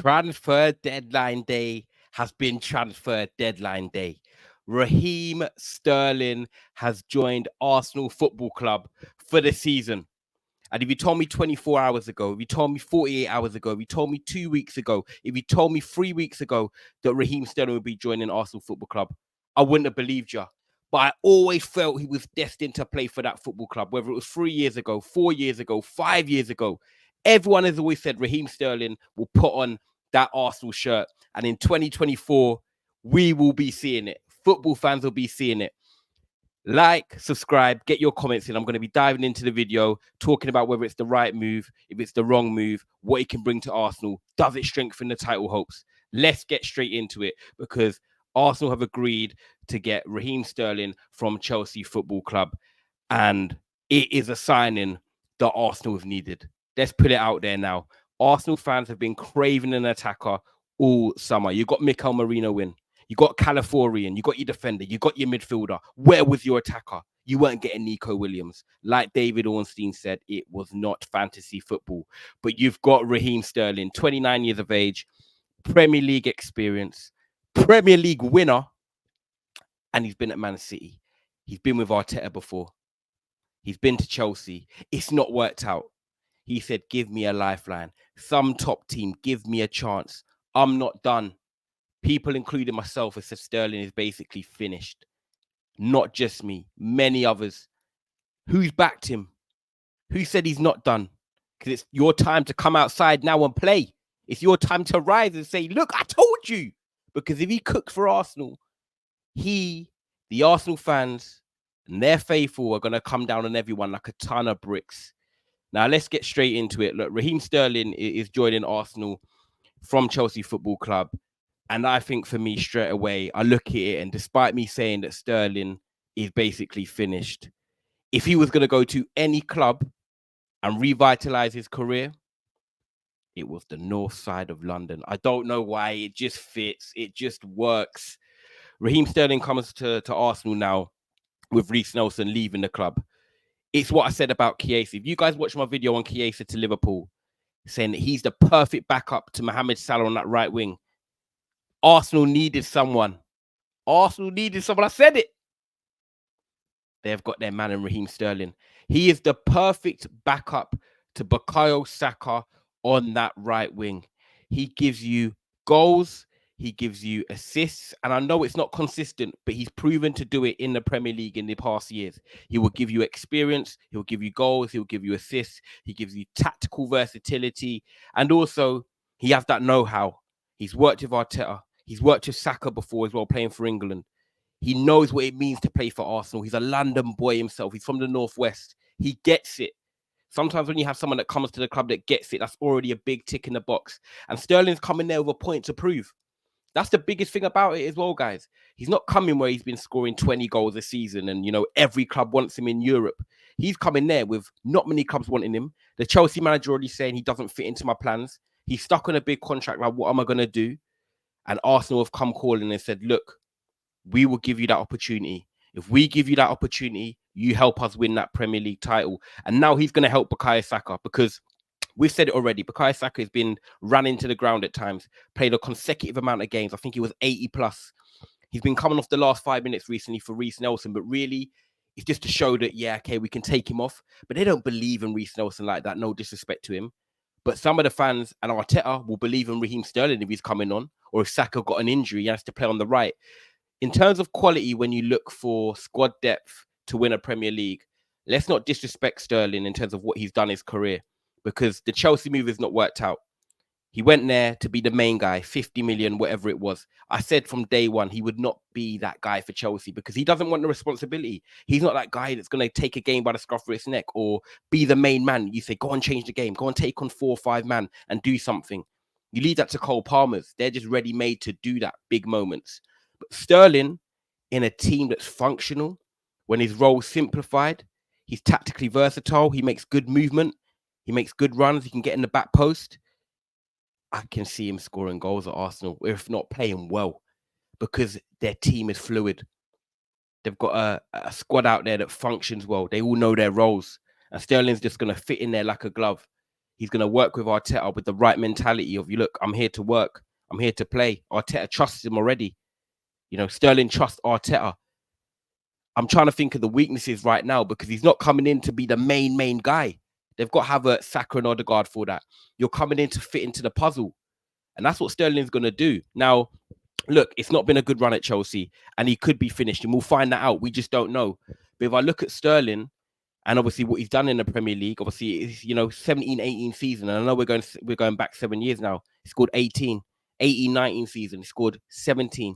Transfer deadline day has been transfer deadline day. Raheem Sterling has joined Arsenal Football Club for the season. And if you told me 24 hours ago, if you told me 48 hours ago, if you told me 2 weeks ago, if you told me 3 weeks ago that Raheem Sterling would be joining Arsenal Football Club, I wouldn't have believed you. But I always felt he was destined to play for that football club, whether it was 3 years ago, 4 years ago, 5 years ago. Everyone has always said Raheem Sterling will put on that Arsenal shirt. And in 2024, we will be seeing it. Football fans will be seeing it. Like, subscribe, get your comments in. I'm going to be diving into the video, talking about whether it's the right move, if it's the wrong move, what it can bring to Arsenal. Does it strengthen the title hopes? Let's get straight into it because Arsenal have agreed to get Raheem Sterling from Chelsea Football Club. And it is a signing that Arsenal have needed. Let's put it out there now. Arsenal fans have been craving an attacker all summer. You got Mikel in. You got Californian, you got your defender, you got your midfielder. Where was your attacker? You weren't getting Nico Williams. Like David Ornstein said, it was not fantasy football. But you've got Raheem Sterling, 29 years of age, Premier League experience, Premier League winner, and he's been at Man City. He's been with Arteta before. He's been to Chelsea. It's not worked out. He said, give me a lifeline. Some top team, give me a chance. I'm not done. People, including myself, have said Sterling is basically finished. Not just me, many others. Who's backed him? Who said he's not done? Because it's your time to come outside now and play. It's your time to rise and say, look, I told you. Because if he cooks for Arsenal, the Arsenal fans, and their faithful are going to come down on everyone like a ton of bricks. Now, let's get straight into it. Look, Raheem Sterling is joining Arsenal from Chelsea Football Club. And I think for me, straight away, I look at it, and despite me saying that Sterling is basically finished, if he was going to go to any club and revitalize his career, it was the north side of London. I don't know why. It just fits. It just works. Raheem Sterling comes to Arsenal now with Reece Nelson leaving the club. It's what I said about Chiesa. If you guys watch my video on Chiesa to Liverpool, saying that he's the perfect backup to Mohamed Salah on that right wing, Arsenal needed someone. Arsenal needed someone. I said it. They've got their man in Raheem Sterling. He is the perfect backup to Bukayo Saka on that right wing. He gives you goals. He gives you assists. And I know it's not consistent, but he's proven to do it in the Premier League in the past years. He will give you experience. He'll give you goals. He'll give you assists. He gives you tactical versatility. And also, he has that know-how. He's worked with Arteta. He's worked with Saka before as well, playing for England. He knows what it means to play for Arsenal. He's a London boy himself. He's from the Northwest. He gets it. Sometimes when you have someone that comes to the club that gets it, that's already a big tick in the box. And Sterling's coming there with a point to prove. That's the biggest thing about it as well, guys. He's not coming where he's been scoring 20 goals a season and, every club wants him in Europe. He's coming there with not many clubs wanting him. The Chelsea manager already saying he doesn't fit into my plans. He's stuck on a big contract. Like, what am I going to do? And Arsenal have come calling and said, look, we will give you that opportunity. If we give you that opportunity, you help us win that Premier League title. And now he's going to help Bukayo Saka because we've said it already. Bukayo Saka has been run into the ground at times, played a consecutive amount of games. I think he was 80 plus. He's been coming off the last 5 minutes recently for Reece Nelson, but really it's just to show that, yeah, okay, we can take him off. But they don't believe in Reece Nelson like that. No disrespect to him. But some of the fans and Arteta will believe in Raheem Sterling if he's coming on, or if Saka got an injury, he has to play on the right. In terms of quality, when you look for squad depth to win a Premier League, let's not disrespect Sterling in terms of what he's done in his career, because the Chelsea move has not worked out. He went there to be the main guy, 50 million, whatever it was. I said from day one, he would not be that guy for Chelsea because he doesn't want the responsibility. He's not that guy that's going to take a game by the scruff of its neck or be the main man. You say, go and change the game, go and take on 4 or 5 man and do something. You leave that to Cole Palmer's. They're just ready-made to do that big moments. But Sterling, in a team that's functional, when his role's simplified, he's tactically versatile, he makes good movement, he makes good runs, he can get in the back post. I can see him scoring goals at Arsenal, if not playing well, because their team is fluid. They've got a squad out there that functions well. They all know their roles. And Sterling's just going to fit in there like a glove. he's going to work with Arteta with the right mentality of, you look, I'm here to work. I'm here to play. Arteta trusts him already. Sterling trusts Arteta. I'm trying to think of the weaknesses right now because he's not coming in to be the main guy. They've got Havertz, Saka, and Odegaard for that. You're coming in to fit into the puzzle. And that's what Sterling's going to do. Now, look, it's not been a good run at Chelsea, and he could be finished, and we'll find that out. We just don't know. But if I look at Sterling, and obviously what he's done in the Premier League, obviously it's 17, 18 season. And I know we're going back 7 years now. He scored 18, 19 season. He scored 17.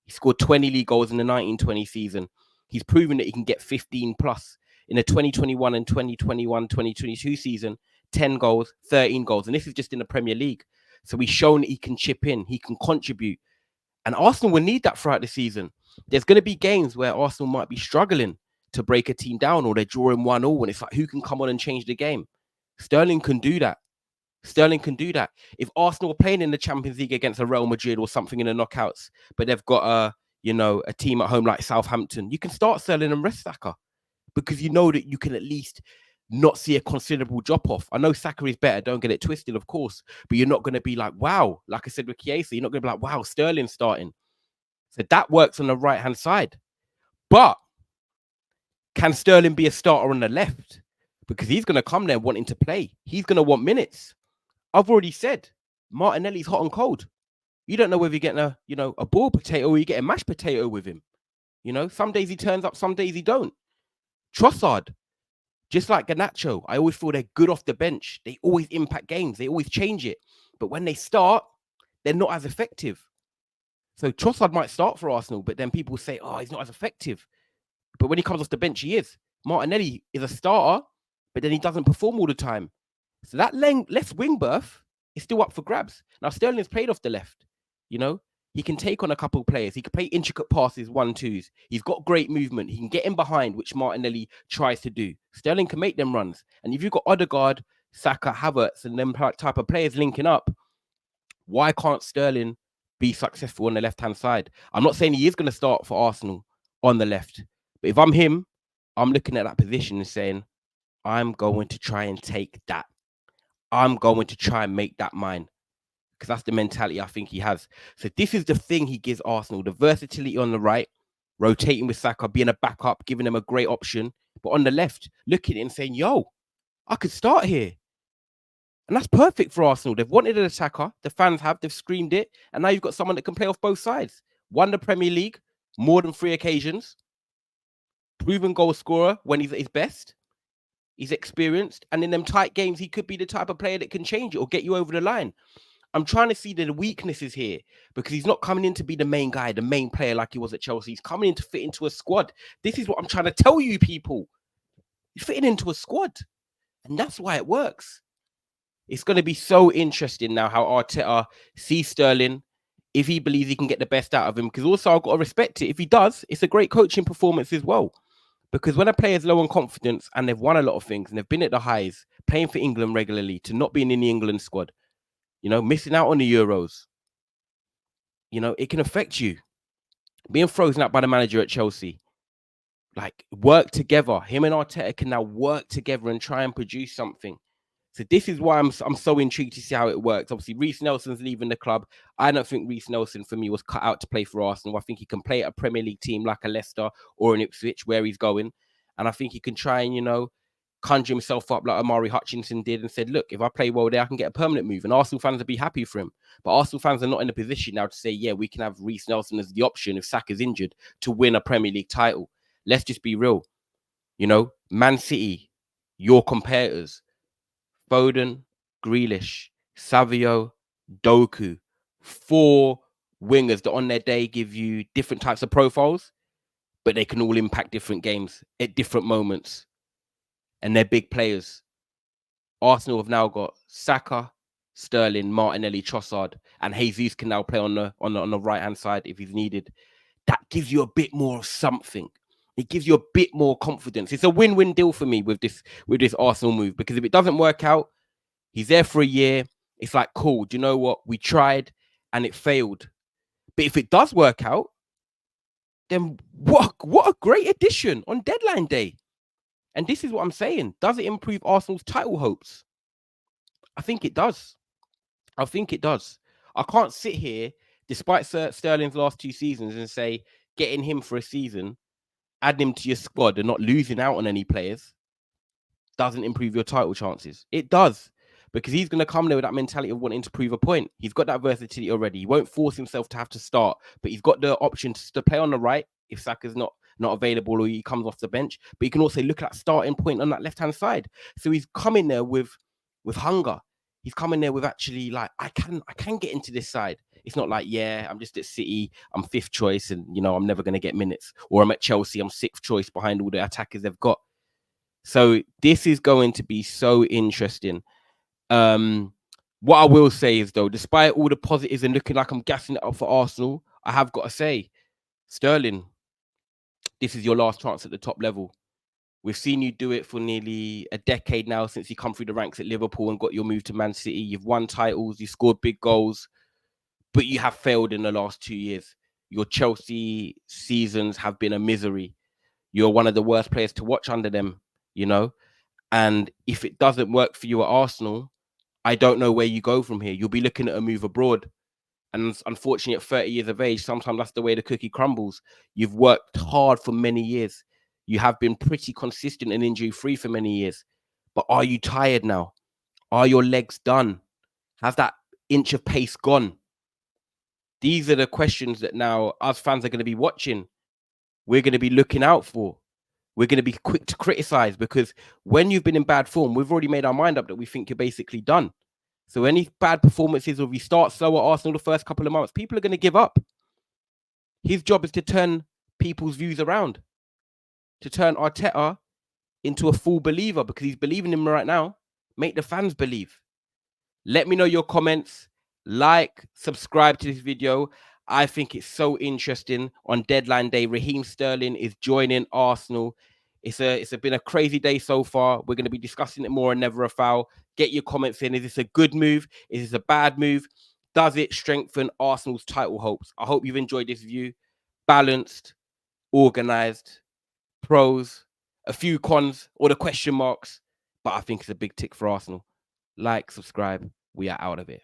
He scored 20 league goals in the 19-20 season. He's proven that he can get 15 plus in the 2021 and 2022 season. 10 goals, 13 goals, and this is just in the Premier League. So he's shown that he can chip in, he can contribute, and Arsenal will need that throughout the season. There's going to be games where Arsenal might be struggling to break a team down, or they're drawing 1-1, and it's like, who can come on and change the game? Sterling can do that. Sterling can do that. If Arsenal are playing in the Champions League against a Real Madrid or something in the knockouts, but they've got a team at home like Southampton, you can start Sterling and rest Saka because you know that you can at least not see a considerable drop off. I know Saka is better, don't get it twisted, of course, but you're not going to be like, wow, like I said with Chiesa, you're not going to be like, wow, Sterling's starting. So that works on the right hand side. But can Sterling be a starter on the left? Because he's going to come there wanting to play. He's going to want minutes. I've already said Martinelli's hot and cold. You don't know whether you're getting a boiled potato or you get a mashed potato with him. Some days he turns up, some days he don't. Trossard, just like Garnacho, I always feel they're good off the bench. They always impact games. They always change it. But when they start, they're not as effective. So Trossard might start for Arsenal, but then people say, oh, he's not as effective. But when he comes off the bench, he is. Martinelli is a starter, but then he doesn't perform all the time. So that left wing berth is still up for grabs. Now, Sterling has played off the left. He can take on a couple of players. He can play intricate passes, 1-2s. He's got great movement. He can get in behind, which Martinelli tries to do. Sterling can make them runs. And if you've got Odegaard, Saka, Havertz, and them type of players linking up, why can't Sterling be successful on the left-hand side? I'm not saying he is going to start for Arsenal on the left. But if I'm him, I'm looking at that position and saying, I'm going to try and take that. I'm going to try and make that mine. Because that's the mentality I think he has. So this is the thing he gives Arsenal, the versatility on the right, rotating with Saka, being a backup, giving them a great option. But on the left, looking at it and saying, yo, I could start here. And that's perfect for Arsenal. They've wanted an attacker. The fans have. They've screamed it. And now you've got someone that can play off both sides. Won the Premier League more than 3 occasions. Proven goal scorer when he's at his best. He's experienced. And in them tight games, he could be the type of player that can change it or get you over the line. I'm trying to see the weaknesses here because he's not coming in to be the main guy, the main player like he was at Chelsea. He's coming in to fit into a squad. This is what I'm trying to tell you, people. He's fitting into a squad. And that's why it works. It's going to be so interesting now how Arteta sees Sterling, if he believes he can get the best out of him. Because also I've got to respect it. If he does, it's a great coaching performance as well. Because when a player's low on confidence and they've won a lot of things and they've been at the highs, playing for England regularly, to not being in the England squad, missing out on the Euros, it can affect you. Being frozen out by the manager at Chelsea, like, work together. Him and Arteta can now work together and try and produce something. So this is why I'm so intrigued to see how it works. Obviously, Reece Nelson's leaving the club. I don't think Reece Nelson, for me, was cut out to play for Arsenal. I think he can play at a Premier League team like a Leicester or an Ipswich, where he's going. And I think he can try and, conjure himself up like Amari Hutchinson did and said, look, if I play well there, I can get a permanent move. And Arsenal fans would be happy for him. But Arsenal fans are not in a position now to say, yeah, we can have Reece Nelson as the option if Saka's injured to win a Premier League title. Let's just be real. Man City, your competitors, Foden, Grealish, Savio, Doku, 4 wingers that on their day give you different types of profiles, but they can all impact different games at different moments. And they're big players. Arsenal have now got Saka, Sterling, Martinelli, Trossard, and Jesus can now play on the right-hand side if he's needed. That gives you a bit more of something. It gives you a bit more confidence. It's a win-win deal for me with this Arsenal move, because if it doesn't work out, he's there for a year. It's like, cool, do you know what? We tried and it failed. But if it does work out, then what a great addition on deadline day. And this is what I'm saying. Does it improve Arsenal's title hopes? I think it does. I think it does. I can't sit here, despite Sterling's last 2 seasons, and say getting him for a season, adding him to your squad and not losing out on any players doesn't improve your title chances. It does. Because he's going to come there with that mentality of wanting to prove a point. He's got that versatility already. He won't force himself to have to start, but he's got the option to play on the right if Saka's not available or he comes off the bench. But you can also look at that starting point on that left-hand side. So he's coming there with hunger. He's coming there with actually like, I can get into this side. It's not like, yeah, I'm just at City, I'm 5th choice, and I'm never going to get minutes. Or I'm at Chelsea, I'm 6th choice behind all the attackers they've got. So this is going to be so interesting. What I will say is, though, despite all the positives and looking like I'm gassing it up for Arsenal, I have got to say, Sterling, this is your last chance at the top level. We've seen you do it for nearly a decade now since you come through the ranks at Liverpool and got your move to Man City. You've won titles, you scored big goals, but you have failed in the last 2 years. Your Chelsea seasons have been a misery. You're one of the worst players to watch under them, And if it doesn't work for you at Arsenal, I don't know where you go from here. You'll be looking at a move abroad. And unfortunately, at 30 years of age, sometimes that's the way the cookie crumbles. You've worked hard for many years. You have been pretty consistent and injury-free for many years. But are you tired now? Are your legs done? Has that inch of pace gone? These are the questions that now us fans are going to be watching. We're going to be looking out for. We're going to be quick to criticize, because when you've been in bad form, we've already made our mind up that we think you're basically done. So any bad performances, or if you start slow at Arsenal the first couple of months, people are going to give up. His job is to turn people's views around, to turn Arteta into a full believer, because he's believing in him right now. Make the fans believe. Let me know your comments. Like, subscribe to this video. I think it's so interesting. On deadline day, Raheem Sterling is joining Arsenal. It's been a crazy day so far. We're going to be discussing it more and Never a Foul. Get your comments in. Is this a good move? Is this a bad move? Does it strengthen Arsenal's title hopes? I hope you've enjoyed this view. Balanced, organized, pros, a few cons, or the question marks. But I think it's a big tick for Arsenal. Like, subscribe. We are out of it.